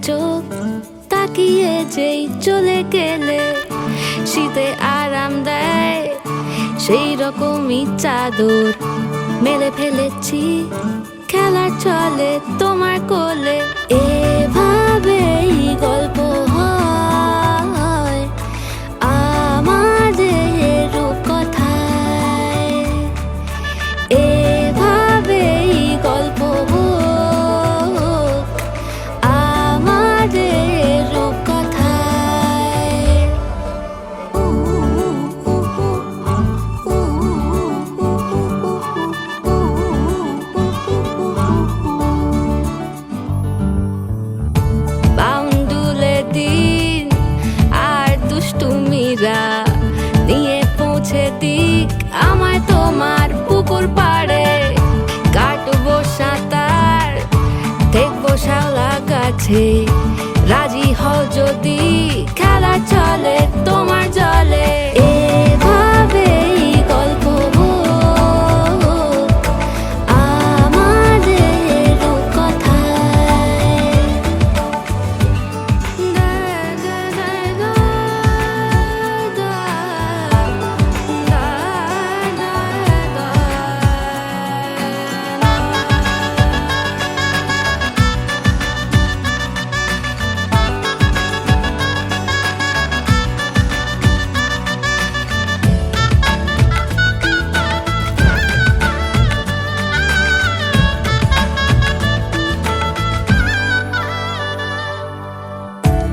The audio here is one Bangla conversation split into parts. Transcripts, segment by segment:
চোখ তাকিয়ে যেই চলে গেলে শীতে আরাম দেয় সেই রকমই চাদর মেলে ফেলেছি খেলার চলে তোমার কোলে। এভাবেই গল্প হয় আমাদের রূপকথায়, এভাবেই গল্প আমাদের রূপকথায়। বাউন্ডুলে দিন আর দুষ্টুমিরা নিয়ে পৌঁছে দিক আমায় তোমার পুকুর পাড়ে। কাটবো সাঁতার দেখবো শাওলা গাছে, রাজি হও যদি খেলা চলে তোমার জলে। এভাবেই গল্প আমাদের রূপকথায়।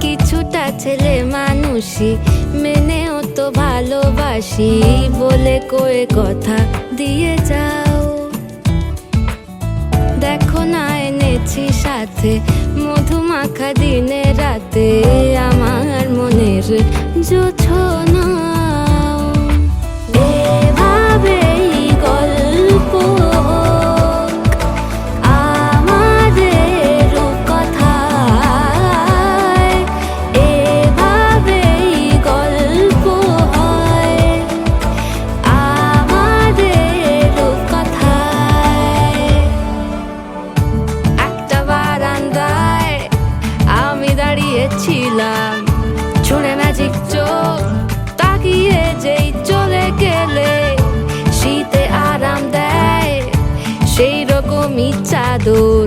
কিছুটা ছেলে মানুষই মেনেও তো ভালোবাসি বলে কয়ে কথা দিয়ে যাও। দেখো না এনেছি সাথে মধুমাখা দিনে রাতে আমার মনের জোছনা। এভাবেই গল্প আমাদের রূপকথায়, এভাবেই গল্প হয় আমাদের রূপকথায়। একটা বারান্দায় আমি দাঁড়িয়েছিলাম, ছুঁড়ে ম্যাজিক চোখ তাকিয়ে যেই চলে গেলে শীতে আরাম দেয় সেই রকমই চাদর